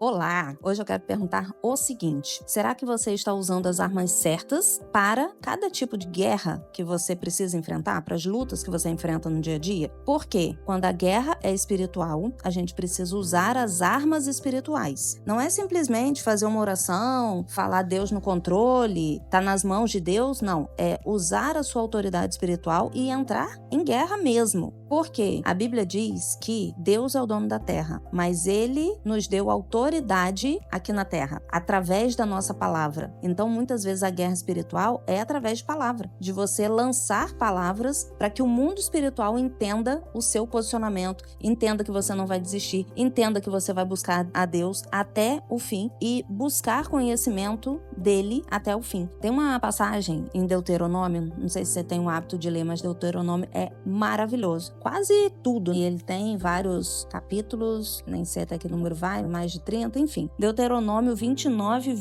Olá, hoje eu quero perguntar o seguinte: será que você está usando as armas certas para cada tipo de guerra que você precisa enfrentar, para as lutas que você enfrenta no dia a dia? Porque quando a guerra é espiritual, a gente precisa usar as armas espirituais. Não é simplesmente fazer uma oração, falar Deus no controle, tá nas mãos de Deus, não. É usar a sua autoridade espiritual e entrar em guerra mesmo. Porque a Bíblia diz que Deus é o dono da terra, mas Ele nos deu autoridade aqui na terra, através da nossa palavra. Então, muitas vezes a guerra espiritual é através de palavra, de você lançar palavras para que o mundo espiritual entenda o seu posicionamento, entenda que você não vai desistir, entenda que você vai buscar a Deus até o fim e buscar conhecimento dele até o fim. Tem uma passagem em Deuteronômio, não sei se você tem o hábito de ler, mas Deuteronômio é maravilhoso. Quase tudo. E ele tem vários capítulos, nem sei até que número vai, mais de 30, enfim. Deuteronômio 29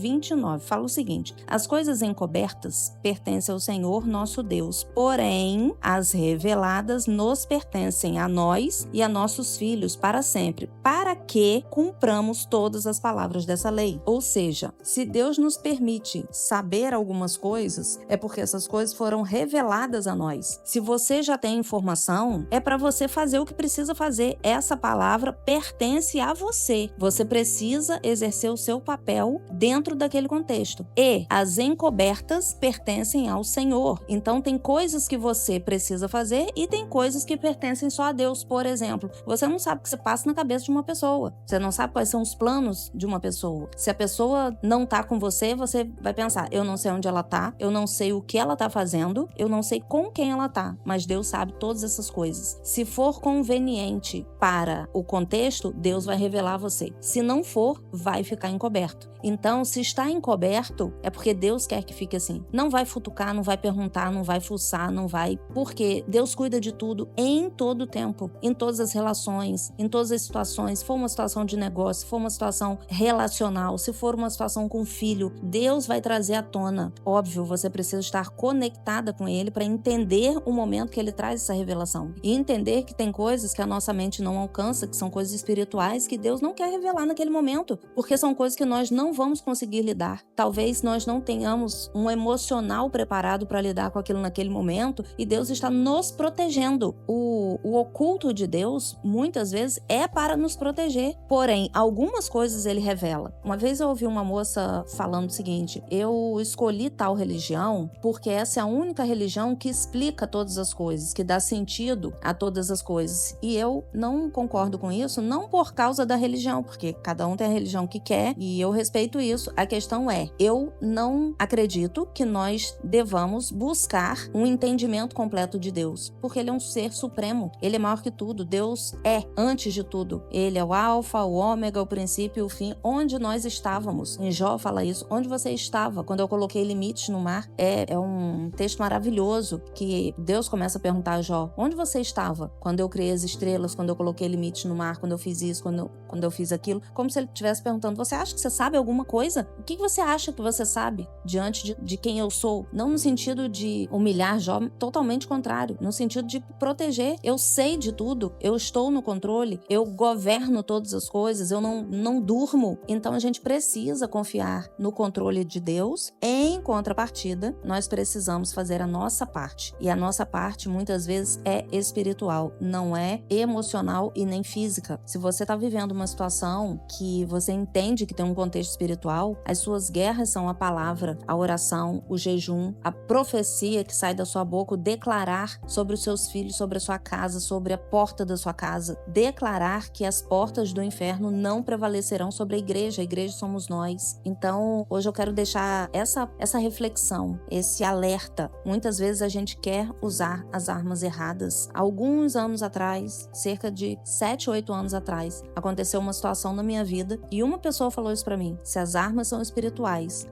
fala o seguinte: as coisas encobertas pertencem ao Senhor nosso Deus, porém as reveladas nos pertencem a nós e a nossos filhos para sempre, para que cumpramos todas as palavras dessa lei. Ou seja, se Deus nos permite saber algumas coisas, é porque essas coisas foram reveladas a nós. Se você já tem informação, é para você fazer o que precisa fazer. Essa palavra pertence a você. Você precisa exercer o seu papel dentro daquele contexto. E as encobertas pertencem ao Senhor. Então tem coisas que você precisa fazer e tem coisas que pertencem só a Deus. Por exemplo, você não sabe o que se passa na cabeça de uma pessoa. Você não sabe quais são os planos de uma pessoa. Se a pessoa não tá com você, você vai pensar: eu não sei onde ela tá, eu não sei o que ela tá fazendo, eu não sei com quem ela tá, mas Deus sabe todas essas coisas. Se for conveniente para o contexto, Deus vai revelar a você. Se não for, vai ficar encoberto. Então, se está encoberto, é porque Deus quer que fique assim. Não vai futucar, não vai perguntar, não vai fuçar, não vai... Porque Deus cuida de tudo em todo o tempo, em todas as relações, em todas as situações. Se for uma situação de negócio, se for uma situação relacional, se for uma situação com filho, Deus vai trazer à tona. Óbvio, você precisa estar conectada com Ele para entender o momento que Ele traz essa revelação. E entender que tem coisas que a nossa mente não alcança, que são coisas espirituais que Deus não quer revelar naquele momento, porque são coisas que nós não vamos conseguir lidar. Talvez nós não tenhamos um emocional preparado para lidar com aquilo naquele momento e Deus está nos protegendo. O oculto de Deus, muitas vezes, é para nos proteger. Porém, algumas coisas Ele revela. Uma vez eu ouvi uma moça falando o seguinte: eu escolhi tal religião porque essa é a única religião que explica todas as coisas, que dá sentido a todas as coisas. E eu não concordo com isso, não por causa da religião, porque cada um tem a religião que quer e eu respeito isso. A questão é, eu não acredito que nós devamos buscar um entendimento completo de Deus, porque Ele é um ser supremo, Ele é maior que tudo, Deus é antes de tudo. Ele é o alfa, o ômega, o princípio e o fim. Onde nós estávamos? Em Jó fala isso. Onde você estava quando eu coloquei limites no mar? É um texto maravilhoso que Deus começa a perguntar a Jó: onde você estava quando eu criei as estrelas, quando eu coloquei limites no mar, quando eu fiz isso, quando eu fiz aquilo? Como se ele estivesse perguntando: você acha que você sabe alguma coisa? O que você acha que você sabe diante de quem eu sou? Não no sentido de humilhar Jó, totalmente contrário, no sentido de proteger. Eu sei de tudo, eu estou no controle, eu governo todas as coisas, eu não durmo. Então a gente precisa confiar no controle de Deus. Em contrapartida, nós precisamos fazer a nossa parte. E a nossa parte muitas vezes é espiritual, não é emocional e nem física. Se você está vivendo uma situação que você entende que tem um contexto espiritual, as suas guerras são a palavra, a oração, o jejum, a profecia que sai da sua boca, o declarar sobre os seus filhos, sobre a sua casa, sobre a porta da sua casa. Declarar que as portas do inferno não prevalecerão sobre a igreja somos nós. Então, hoje eu quero deixar essa reflexão, esse alerta. Muitas vezes a gente quer usar as armas erradas. Alguns anos atrás, cerca de 7, 8 anos atrás, aconteceu uma situação na minha vida e uma pessoa falou isso pra mim: se as armas são espirituais,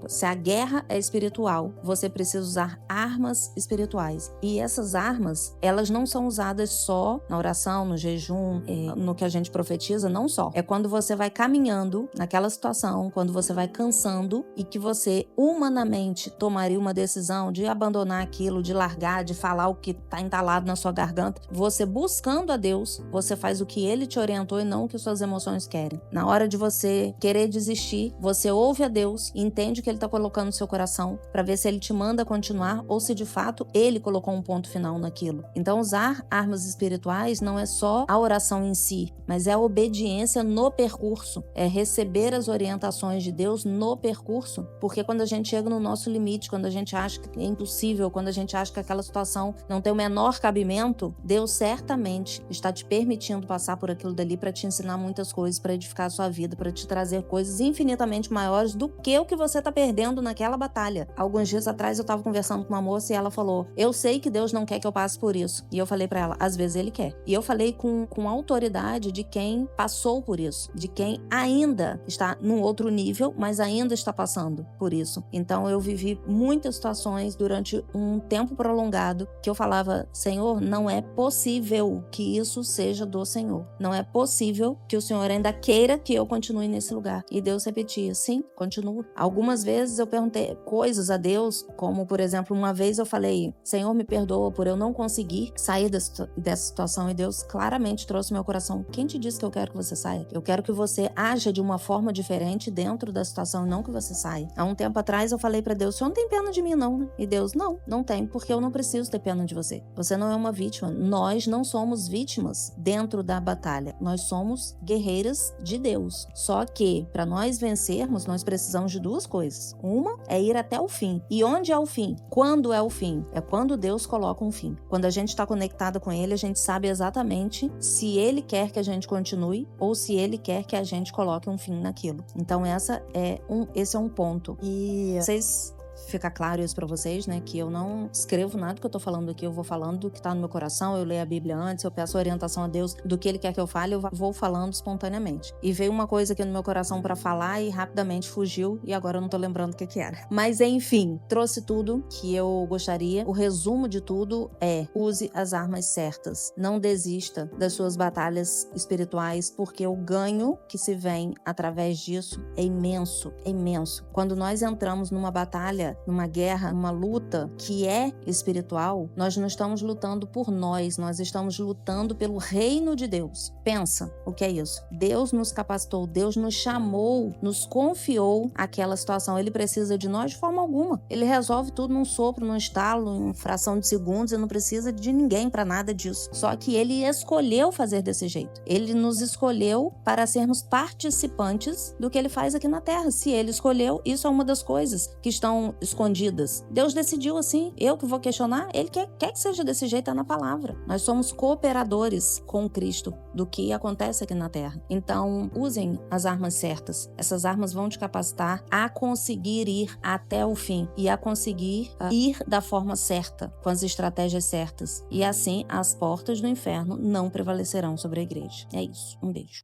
se a guerra é espiritual, você precisa usar armas espirituais. E essas armas, elas não são usadas só na oração, no jejum, no que a gente profetiza, não só. É quando você vai caminhando naquela situação, quando você vai cansando e que você humanamente tomaria uma decisão de abandonar aquilo, de largar, de falar o que tá entalado na sua garganta. Você buscando a Deus, você faz o que Ele te orientou e não o que suas emoções querem. Na hora de você querer desistir, você ouve a Deus e entende o que Ele está colocando no seu coração para ver se Ele te manda continuar ou se de fato Ele colocou um ponto final naquilo. Então, usar armas espirituais não é só a oração em si, mas é a obediência no percurso, é receber as orientações de Deus no percurso, porque quando a gente chega no nosso limite, quando a gente acha que é impossível, quando a gente acha que aquela situação não tem o menor cabimento, Deus certamente está te permitindo passar por aquilo dali para te ensinar muitas coisas, para edificar a sua vida, para te trazer coisas infinitamente maiores do que o que você está perdendo naquela batalha. Alguns dias atrás eu estava conversando com uma moça e ela falou: eu sei que Deus não quer que eu passe por isso. E eu falei para ela: às vezes Ele quer. E eu falei com autoridade de quem passou por isso, de quem ainda está num outro nível, mas ainda está passando por isso. Então eu vivi muitas situações durante um tempo prolongado que eu falava: Senhor, não é possível que isso seja do Senhor. Não é possível que o Senhor ainda queira que eu continue nesse lugar. E Deus repetia: sim, continua. Algumas vezes eu perguntei coisas a Deus, como por exemplo, uma vez eu falei: Senhor, me perdoa por eu não conseguir sair dessa situação, e Deus claramente trouxe no meu coração: quem te disse que eu quero que você saia? Eu quero que você haja de uma forma diferente dentro da situação e não que você saia. Há um tempo atrás eu falei pra Deus: o Senhor não tem pena de mim não, né? E Deus: não tem, porque eu não preciso ter pena de você. Você não é uma vítima. Nós não somos vítimas dentro da batalha. Nós somos guerreiras de Deus. Só que para nós vencermos, nós precisamos de duas coisas. Uma é ir até o fim. E onde é o fim? Quando é o fim? É quando Deus coloca um fim. Quando a gente está conectada com Ele, a gente sabe exatamente se Ele quer que a gente continue ou se Ele quer que a gente coloque um fim naquilo. Então esse é um ponto. E vocês... Fica claro isso pra vocês, né? Que eu não escrevo nada que eu tô falando aqui, eu vou falando do que tá no meu coração, eu leio a Bíblia antes, eu peço orientação a Deus do que Ele quer que eu fale, eu vou falando espontaneamente. E veio uma coisa aqui no meu coração pra falar e rapidamente fugiu e agora eu não tô lembrando o que era. Mas enfim, trouxe tudo que eu gostaria. O resumo de tudo é: use as armas certas. Não desista das suas batalhas espirituais, porque o ganho que se vem através disso é imenso, é imenso. Quando nós entramos numa batalha, numa guerra, numa luta que é espiritual, nós não estamos lutando por nós estamos lutando pelo reino de Deus. Pensa o que é isso. Deus nos capacitou, Deus nos chamou, nos confiou aquela situação. Ele precisa de nós de forma alguma. Ele resolve tudo num sopro, num estalo, em fração de segundos, e não precisa de ninguém para nada disso. Só que Ele escolheu fazer desse jeito. Ele nos escolheu para sermos participantes do que Ele faz aqui na Terra. Se Ele escolheu, isso é uma das coisas que estão escondidas. Deus decidiu assim. Eu que vou questionar? Ele quer que seja desse jeito, tá na palavra. Nós somos cooperadores com Cristo do que acontece aqui na Terra. Então, usem as armas certas. Essas armas vão te capacitar a conseguir ir até o fim e a conseguir ir da forma certa, com as estratégias certas. E assim, as portas do inferno não prevalecerão sobre a igreja. É isso. Um beijo.